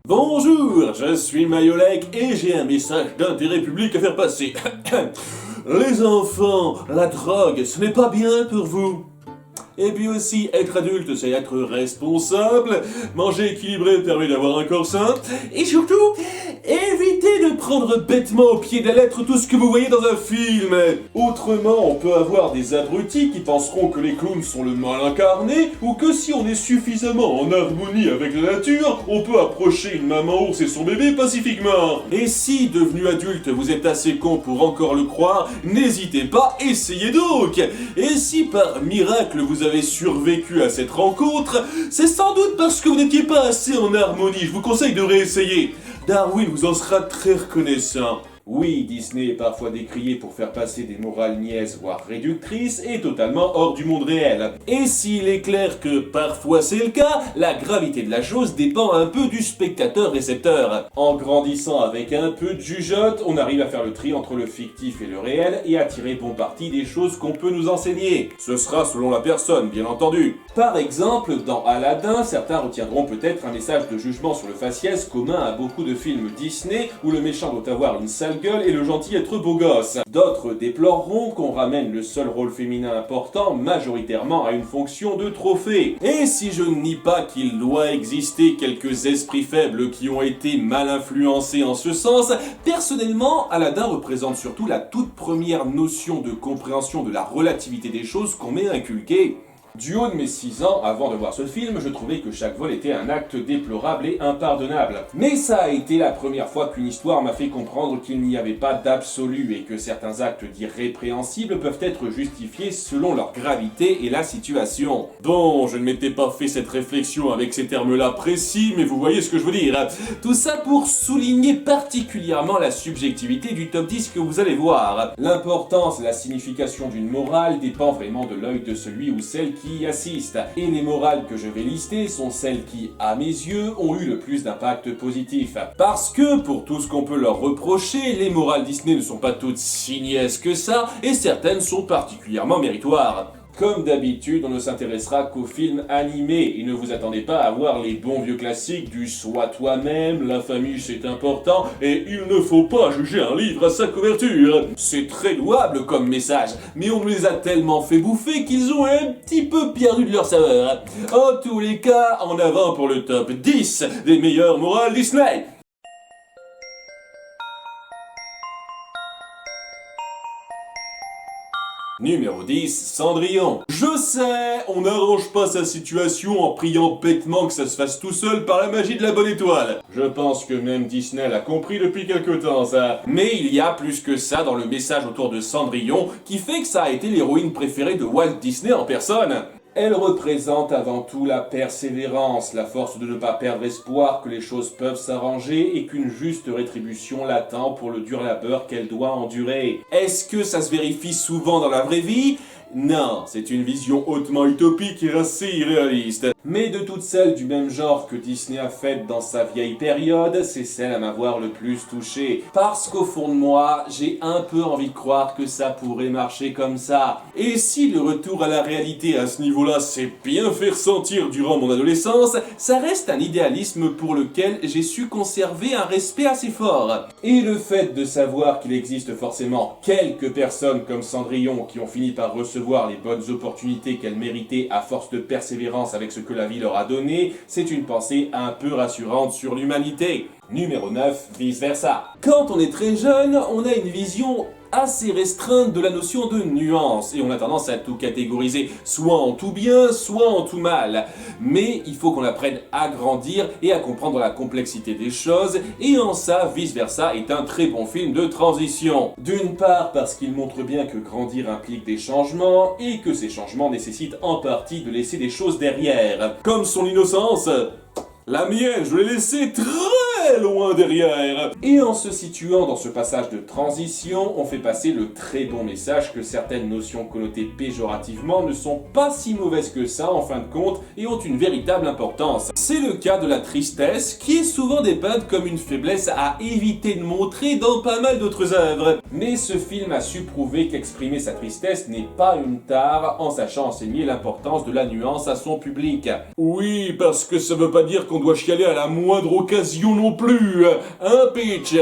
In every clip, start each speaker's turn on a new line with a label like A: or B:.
A: Bonjour, je suis Mayolek et j'ai un message d'intérêt public à faire passer. Les enfants, la drogue, ce n'est pas bien pour vous. Et puis aussi, être adulte, c'est être responsable, manger équilibré permet d'avoir un corps sain, et surtout, évitez de prendre bêtement au pied de la lettre tout ce que vous voyez dans un film. Autrement, on peut avoir des abrutis qui penseront que les clowns sont le mal incarné, ou que si on est suffisamment en harmonie avec la nature, on peut approcher une maman ours et son bébé pacifiquement. Et si, devenu adulte, vous êtes assez con pour encore le croire, n'hésitez pas, essayez donc. Et si par miracle vous avez survécu à cette rencontre, c'est sans doute parce que vous n'étiez pas assez en harmonie. Je vous conseille de réessayer. Darwin vous en sera très reconnaissant. Oui, Disney est parfois décrié pour faire passer des morales niaises, voire réductrices, et totalement hors du monde réel. Et s'il est clair que parfois c'est le cas, la gravité de la chose dépend un peu du spectateur-récepteur. En grandissant avec un peu de jugeote, on arrive à faire le tri entre le fictif et le réel, et à tirer bon parti des choses qu'on peut nous enseigner. Ce sera selon la personne, bien entendu. Par exemple, dans Aladdin, certains retiendront peut-être un message de jugement sur le faciès commun à beaucoup de films Disney, où le méchant doit avoir une sale gueule et le gentil être beau gosse. D'autres déploreront qu'on ramène le seul rôle féminin important majoritairement à une fonction de trophée. Et si je ne nie pas qu'il doit exister quelques esprits faibles qui ont été mal influencés en ce sens, personnellement, Aladdin représente surtout la toute première notion de compréhension de la relativité des choses qu'on m'ait inculquée. Du haut de mes 6 ans, avant de voir ce film, je trouvais que chaque vol était un acte déplorable et impardonnable. Mais ça a été la première fois qu'une histoire m'a fait comprendre qu'il n'y avait pas d'absolu et que certains actes dits répréhensibles peuvent être justifiés selon leur gravité et la situation. Bon, je ne m'étais pas fait cette réflexion avec ces termes-là précis, mais vous voyez ce que je veux dire. Tout ça pour souligner particulièrement la subjectivité du top 10 que vous allez voir. L'importance et la signification d'une morale dépend vraiment de l'œil de celui ou celle qui y assistent. Et les morales que je vais lister sont celles qui, à mes yeux, ont eu le plus d'impact positif. Parce que, pour tout ce qu'on peut leur reprocher, les morales Disney ne sont pas toutes si niaises que ça, et certaines sont particulièrement méritoires. Comme d'habitude, on ne s'intéressera qu'aux films animés, et ne vous attendez pas à voir les bons vieux classiques du sois toi-même, la famille c'est important, et il ne faut pas juger un livre à sa couverture. C'est très louable comme message, mais on nous les a tellement fait bouffer qu'ils ont un petit peu perdu de leur saveur. En tous les cas, en avant pour le top 10 des meilleures morales Disney. Numéro 10, Cendrillon. Je sais, on n'arrange pas sa situation en priant bêtement que ça se fasse tout seul par la magie de la bonne étoile. Je pense que même Disney l'a compris depuis quelque temps, ça. Mais il y a plus que ça dans le message autour de Cendrillon qui fait que ça a été l'héroïne préférée de Walt Disney en personne. Elle représente avant tout la persévérance, la force de ne pas perdre espoir que les choses peuvent s'arranger et qu'une juste rétribution l'attend pour le dur labeur qu'elle doit endurer. Est-ce que ça se vérifie souvent dans la vraie vie ? Non, c'est une vision hautement utopique et assez irréaliste. Mais de toutes celles du même genre que Disney a faites dans sa vieille période, c'est celle à m'avoir le plus touché. Parce qu'au fond de moi, j'ai un peu envie de croire que ça pourrait marcher comme ça. Et si le retour à la réalité à ce niveau-là s'est bien fait ressentir durant mon adolescence, ça reste un idéalisme pour lequel j'ai su conserver un respect assez fort. Et le fait de savoir qu'il existe forcément quelques personnes comme Cendrillon qui ont fini par recevoir les bonnes opportunités qu'elles méritaient à force de persévérance avec ce que la vie leur a donné, c'est une pensée un peu rassurante sur l'humanité. Numéro 9, vice versa. Quand on est très jeune, on a une vision assez restreinte de la notion de nuance et on a tendance à tout catégoriser, soit en tout bien, soit en tout mal. Mais il faut qu'on apprenne à grandir et à comprendre la complexité des choses, et en ça, Vice Versa est un très bon film de transition. D'une part parce qu'il montre bien que grandir implique des changements et que ces changements nécessitent en partie de laisser des choses derrière. Comme son innocence. La mienne, je l'ai laissée très très loin derrière. Et en se situant dans ce passage de transition, on fait passer le très bon message que certaines notions connotées péjorativement ne sont pas si mauvaises que ça en fin de compte et ont une véritable importance. C'est le cas de la tristesse qui est souvent dépeinte comme une faiblesse à éviter de montrer dans pas mal d'autres œuvres. Mais ce film a su prouver qu'exprimer sa tristesse n'est pas une tare en sachant enseigner l'importance de la nuance à son public. Oui, parce que ça veut pas dire qu'on doit chialer à la moindre occasion non plus, hein Peach?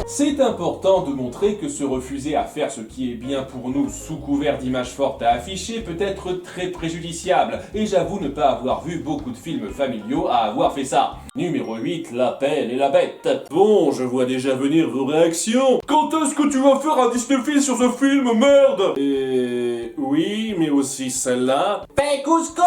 A: C'est important de montrer que se refuser à faire ce qui est bien pour nous sous couvert d'images fortes à afficher peut être très préjudiciable, et j'avoue ne pas avoir vu beaucoup de films familiaux à avoir fait ça. Numéro 8, La Belle et la Bête. Bon, je vois déjà venir vos réactions. Quand est-ce que tu vas faire un Disney film sur ce film, merde? Oui, mais aussi celle-là. Cusco!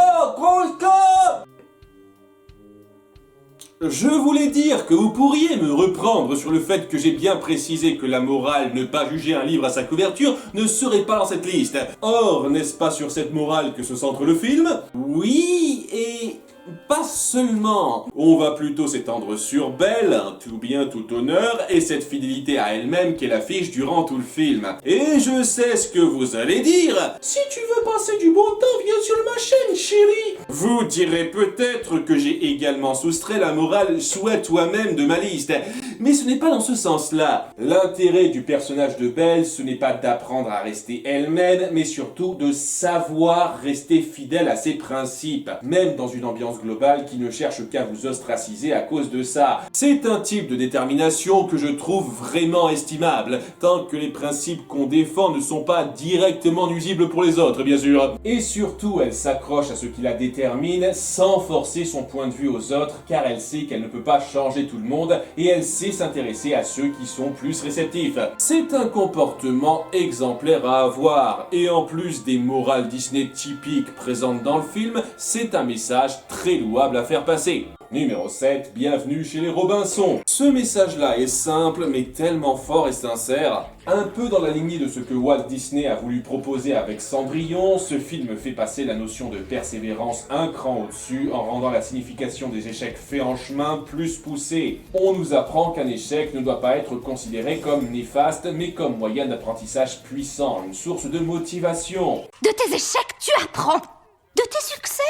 A: Je voulais dire que vous pourriez me reprendre sur le fait que j'ai bien précisé que la morale ne pas juger un livre à sa couverture ne serait pas dans cette liste. Or, n'est-ce pas sur cette morale que se centre le film? Oui, et... pas seulement. On va plutôt s'étendre sur Belle, un tout bien tout honneur, et cette fidélité à elle-même qu'elle affiche durant tout le film. Et je sais ce que vous allez dire. Si tu veux passer du bon temps, viens sur ma chaîne, chérie. Vous direz peut-être que j'ai également soustrait la morale souhaite toi-même de ma liste. Mais ce n'est pas dans ce sens-là. L'intérêt du personnage de Belle, ce n'est pas d'apprendre à rester elle-même, mais surtout de savoir rester fidèle à ses principes, même dans une ambiance globale qui ne cherche qu'à vous ostraciser à cause de ça. C'est un type de détermination que je trouve vraiment estimable, tant que les principes qu'on défend ne sont pas directement nuisibles pour les autres, bien sûr. Et surtout, elle s'accroche à ce qui la détermine sans forcer son point de vue aux autres, car elle sait qu'elle ne peut pas changer tout le monde, et elle sait s'intéresser à ceux qui sont plus réceptifs. C'est un comportement exemplaire à avoir, et en plus des morales Disney typiques présentes dans le film, c'est un message très louable à faire passer. Numéro 7, bienvenue chez les Robinson. Ce message-là est simple, mais tellement fort et sincère. Un peu dans la lignée de ce que Walt Disney a voulu proposer avec Cendrillon, ce film fait passer la notion de persévérance un cran au-dessus en rendant la signification des échecs faits en chemin plus poussée. On nous apprend qu'un échec ne doit pas être considéré comme néfaste, mais comme moyen d'apprentissage puissant, une source de motivation.
B: De tes échecs, tu apprends. De tes succès,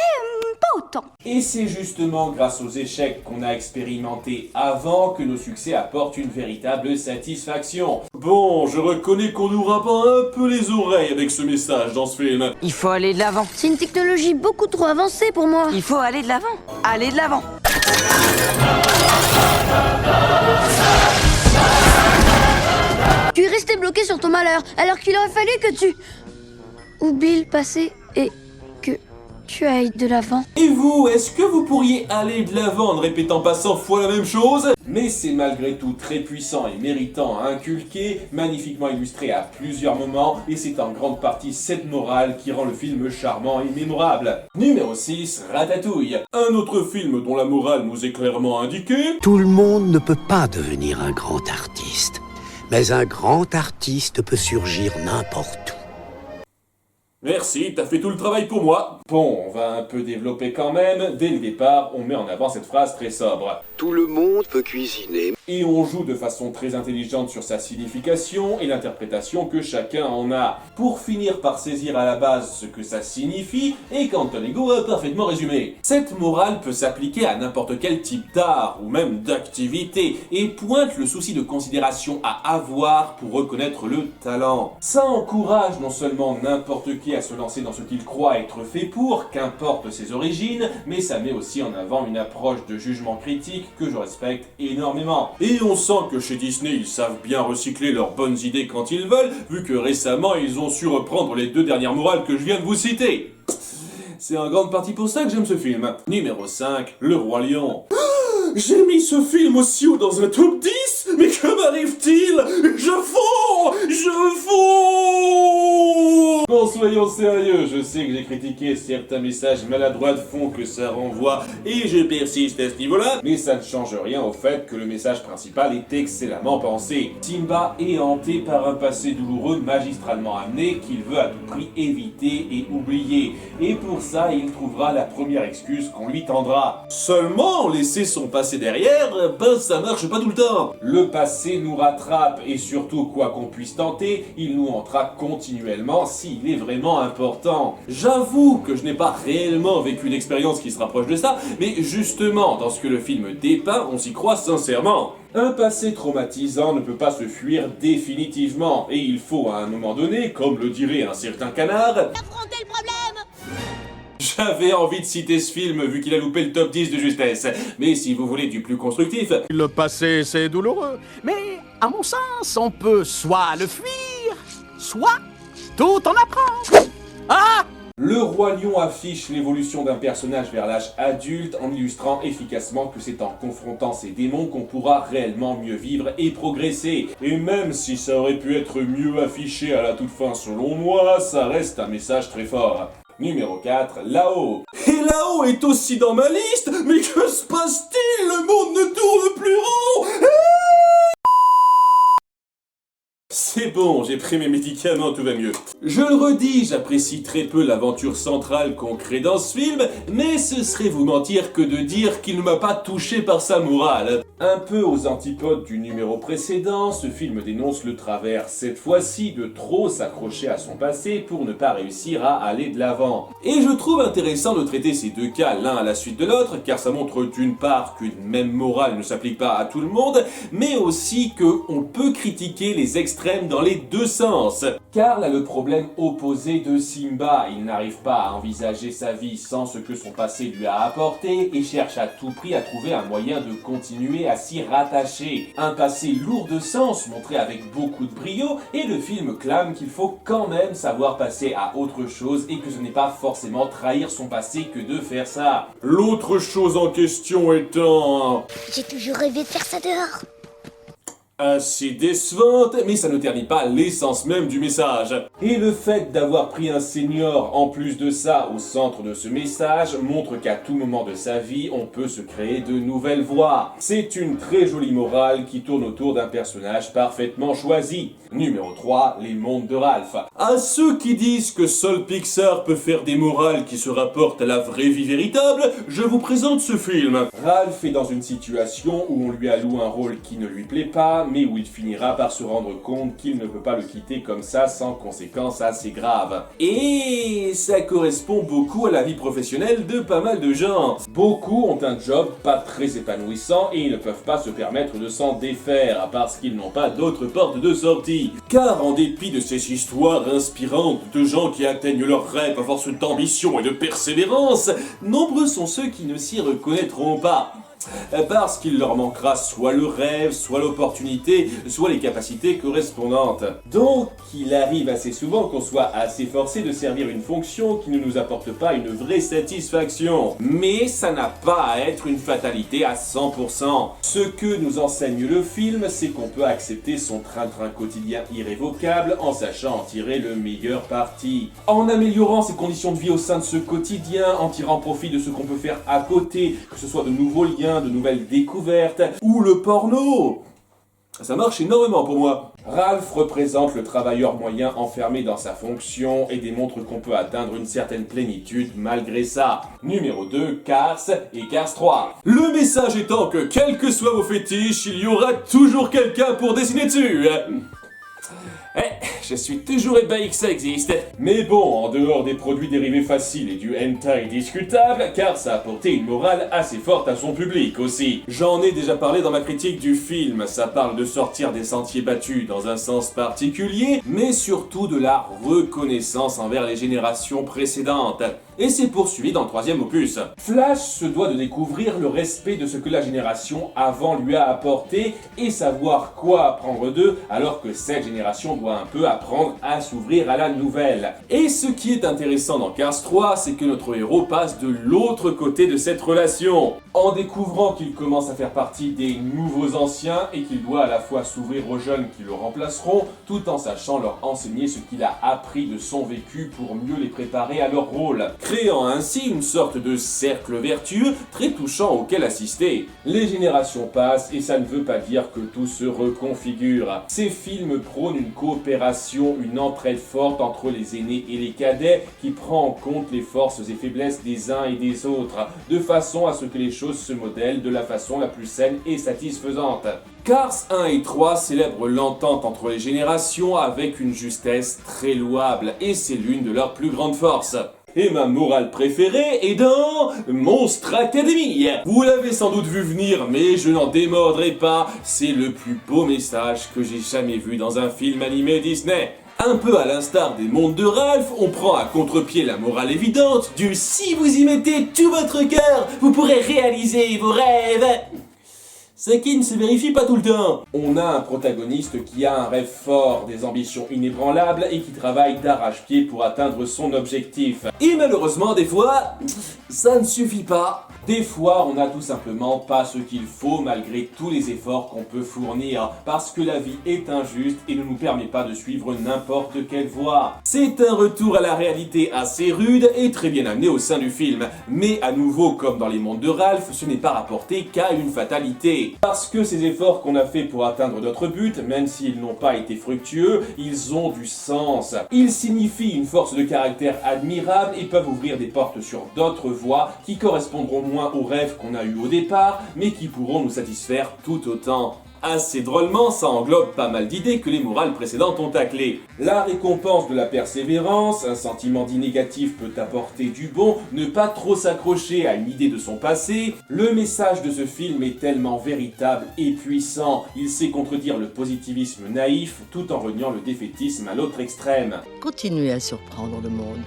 B: pas autant.
A: Et c'est justement grâce aux échecs qu'on a expérimenté avant que nos succès apportent une véritable satisfaction. Bon, je reconnais qu'on nous rabat un peu les oreilles avec ce message dans ce film.
C: Il faut aller de l'avant.
B: C'est une technologie beaucoup trop avancée pour moi.
C: Il faut aller de l'avant. Aller de l'avant.
B: Tu es resté bloqué sur ton malheur, alors qu'il aurait fallu que tu oublies le passé et que tu ailles de l'avant.
A: Et vous, est-ce que vous pourriez aller de l'avant en ne répétant pas 100 fois la même chose? Mais c'est malgré tout très puissant et méritant à inculquer, magnifiquement illustré à plusieurs moments, et c'est en grande partie cette morale qui rend le film charmant et mémorable. Numéro 6, Ratatouille. Un autre film dont la morale nous est clairement indiquée.
D: Tout le monde ne peut pas devenir un grand artiste, mais un grand artiste peut surgir n'importe où.
A: Merci, t'as fait tout le travail pour moi. Bon, on va un peu développer quand même. Dès le départ, on met en avant cette phrase très sobre.
D: Tout le monde peut cuisiner.
A: Et on joue de façon très intelligente sur sa signification et l'interprétation que chacun en a, pour finir par saisir à la base ce que ça signifie, et qu'Anton Ego a parfaitement résumé. Cette morale peut s'appliquer à n'importe quel type d'art, ou même d'activité, et pointe le souci de considération à avoir pour reconnaître le talent. Ça encourage non seulement n'importe qui à se lancer dans ce qu'il croit être fait pour, qu'importe ses origines, mais ça met aussi en avant une approche de jugement critique que je respecte énormément. Et on sent que chez Disney, ils savent bien recycler leurs bonnes idées quand ils veulent, vu que récemment, ils ont su reprendre les 2 dernières morales que je viens de vous citer. C'est en grande partie pour ça que j'aime ce film. Numéro 5, Le Roi Lion. J'ai mis ce film aussi haut dans un top 10, mais que m'arrive-t-il? Je fonds! Bon, ce soyons sérieux, je sais que j'ai critiqué certains messages maladroits de fond que ça renvoie, et je persiste à ce niveau-là, mais ça ne change rien au fait que le message principal est excellemment pensé. Simba est hanté par un passé douloureux magistralement amené qu'il veut à tout prix éviter et oublier, et pour ça il trouvera la première excuse qu'on lui tendra. Seulement, laisser son passé derrière, ben ça marche pas tout le temps. Le passé nous rattrape, et surtout quoi qu'on puisse tenter, il nous hantera continuellement s'il est vraiment important. J'avoue que je n'ai pas réellement vécu une expérience qui se rapproche de ça, mais justement, dans ce que le film dépeint, on s'y croit sincèrement. Un passé traumatisant ne peut pas se fuir définitivement, et il faut à un moment donné, comme le dirait un certain canard,
B: Affrontez le problème!
A: j'avais envie de citer ce film vu qu'il a loupé le top 10 de justesse, mais si vous voulez du plus constructif,
E: Le passé, c'est douloureux. Mais, à mon sens, on peut soit le fuir, soit tout en apprendre. Ah!
A: Le Roi Lion affiche l'évolution d'un personnage vers l'âge adulte en illustrant efficacement que c'est en confrontant ces démons qu'on pourra réellement mieux vivre et progresser. Et même si ça aurait pu être mieux affiché à la toute fin selon moi, ça reste un message très fort. Numéro 4, Lao. Et Lao est aussi dans ma liste, mais que se passe-t-il? Le monde ne tourne plus rond. C'est bon, j'ai pris mes médicaments, tout va mieux. Je le redis, j'apprécie très peu l'aventure centrale qu'on crée dans ce film, mais ce serait vous mentir que de dire qu'il ne m'a pas touché par sa morale. Un peu aux antipodes du numéro précédent, ce film dénonce le travers, cette fois-ci, de trop s'accrocher à son passé pour ne pas réussir à aller de l'avant. Et je trouve intéressant de traiter ces deux cas l'un à la suite de l'autre, car ça montre d'une part qu'une même morale ne s'applique pas à tout le monde, mais aussi qu'on peut critiquer les extrêmes dans les deux sens. Car là le problème opposé de Simba, il n'arrive pas à envisager sa vie sans ce que son passé lui a apporté et cherche à tout prix à trouver un moyen de continuer à s'y rattacher. Un passé lourd de sens montré avec beaucoup de brio et le film clame qu'il faut quand même savoir passer à autre chose et que ce n'est pas forcément trahir son passé que de faire ça. L'autre chose en question étant...
B: J'ai toujours rêvé de faire ça dehors.
A: Assez décevante, mais ça ne ternit pas l'essence même du message. Et le fait d'avoir pris un senior en plus de ça au centre de ce message montre qu'à tout moment de sa vie, on peut se créer de nouvelles voies. C'est une très jolie morale qui tourne autour d'un personnage parfaitement choisi. Numéro 3, les mondes de Ralph. À ceux qui disent que seul Pixar peut faire des morales qui se rapportent à la vraie vie véritable, je vous présente ce film. Ralph est dans une situation où on lui alloue un rôle qui ne lui plaît pas, mais où il finira par se rendre compte qu'il ne peut pas le quitter comme ça sans conséquences assez graves. Et ça correspond beaucoup à la vie professionnelle de pas mal de gens. Beaucoup ont un job pas très épanouissant et ils ne peuvent pas se permettre de s'en défaire parce qu'ils n'ont pas d'autres portes de sortie. Car en dépit de ces histoires inspirantes de gens qui atteignent leurs rêves à force d'ambition et de persévérance, nombreux sont ceux qui ne s'y reconnaîtront pas. Parce qu'il leur manquera soit le rêve, soit l'opportunité, soit les capacités correspondantes. Donc, il arrive assez souvent qu'on soit assez forcé de servir une fonction qui ne nous apporte pas une vraie satisfaction. Mais ça n'a pas à être une fatalité à 100%. Ce que nous enseigne le film, c'est qu'on peut accepter son train-train quotidien irrévocable en sachant en tirer le meilleur parti. En améliorant ses conditions de vie au sein de ce quotidien, en tirant profit de ce qu'on peut faire à côté, que ce soit de nouveaux liens, de nouvelles découvertes, ou le porno. Ça marche énormément pour moi. Ralph représente le travailleur moyen enfermé dans sa fonction et démontre qu'on peut atteindre une certaine plénitude malgré ça. Numéro 2, Cars et Cars 3. Le message étant que quels que soient vos fétiches, il y aura toujours quelqu'un pour dessiner dessus. Je suis toujours ébahi que ça existe. Mais bon, en dehors des produits dérivés faciles et du hentai discutable, car ça a apporté une morale assez forte à son public aussi. J'en ai déjà parlé dans ma critique du film, ça parle de sortir des sentiers battus dans un sens particulier, mais surtout de la reconnaissance envers les générations précédentes. et c'est poursuivi dans le 3e opus. Flash se doit de découvrir le respect de ce que la génération avant lui a apporté et savoir quoi apprendre d'eux, alors que cette génération doit un peu apprendre à s'ouvrir à la nouvelle. Et ce qui est intéressant dans Cars 3, c'est que notre héros passe de l'autre côté de cette relation, en découvrant qu'il commence à faire partie des nouveaux anciens et qu'il doit à la fois s'ouvrir aux jeunes qui le remplaceront, tout en sachant leur enseigner ce qu'il a appris de son vécu pour mieux les préparer à leur rôle, créant ainsi une sorte de cercle vertueux très touchant auquel assister. Les générations passent et ça ne veut pas dire que tout se reconfigure. Ces films prônent une coopération, une entraide forte entre les aînés et les cadets qui prend en compte les forces et faiblesses des uns et des autres, de façon à ce que les choses se modèlent de la façon la plus saine et satisfaisante. Cars 1 et 3 célèbrent l'entente entre les générations avec une justesse très louable, et c'est l'une de leurs plus grandes forces. Et ma morale préférée est dans Monstre Academy. Vous l'avez sans doute vu venir, mais je n'en démordrai pas, c'est le plus beau message que j'ai jamais vu dans un film animé Disney. Un peu à l'instar des mondes de Ralph, on prend à contre-pied la morale évidente du « si vous y mettez tout votre cœur, vous pourrez réaliser vos rêves ». Ce qui ne se vérifie pas tout le temps. On a un protagoniste qui a un rêve fort, des ambitions inébranlables et qui travaille d'arrache-pied pour atteindre son objectif. Et malheureusement, des fois, ça ne suffit pas. Des fois, on n'a tout simplement pas ce qu'il faut malgré tous les efforts qu'on peut fournir, parce que la vie est injuste et ne nous permet pas de suivre n'importe quelle voie. C'est un retour à la réalité assez rude et très bien amené au sein du film, mais à nouveau, comme dans les mondes de Ralph, ce n'est pas rapporté qu'à une fatalité. Parce que ces efforts qu'on a fait pour atteindre notre but, même s'ils n'ont pas été fructueux, ils ont du sens. Ils signifient une force de caractère admirable et peuvent ouvrir des portes sur d'autres voies qui correspondront moins aux rêves qu'on a eu au départ, mais qui pourront nous satisfaire tout autant. Assez drôlement, ça englobe pas mal d'idées que les morales précédentes ont taclées. La récompense de la persévérance, un sentiment dit négatif peut apporter du bon, ne pas trop s'accrocher à une idée de son passé. Le message de ce film est tellement véritable et puissant, il sait contredire le positivisme naïf tout en reniant le défaitisme à l'autre extrême.
F: Continuez à surprendre le monde.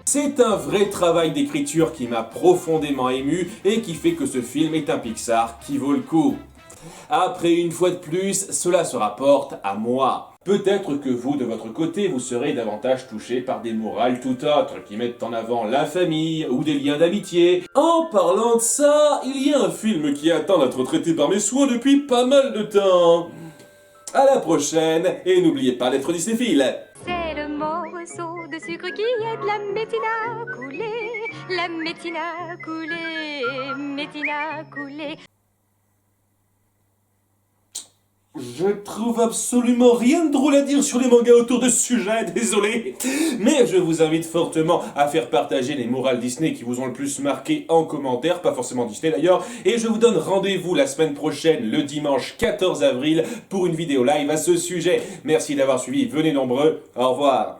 A: C'est un vrai travail d'écriture qui m'a profondément ému et qui fait que ce film est un Pixar qui vaut le coup. Après, une fois de plus, cela se rapporte à moi. Peut-être que vous, de votre côté, vous serez davantage touché par des morales tout autres qui mettent en avant la famille ou des liens d'amitié. En parlant de ça, il y a un film qui attend d'être traité par mes soins depuis pas mal de temps. À la prochaine, et n'oubliez pas d'être disnéphile.
G: C'est le morceau de sucre qui aide la métine à couler, la métine à couler, métine à couler.
A: Je trouve absolument rien de drôle à dire sur les mangas autour de ce sujet, désolé. Mais je vous invite fortement à faire partager les morales Disney qui vous ont le plus marqué en commentaire, pas forcément Disney d'ailleurs, et je vous donne rendez-vous la semaine prochaine, le dimanche 14 avril, pour une vidéo live à ce sujet. Merci d'avoir suivi, venez nombreux, au revoir.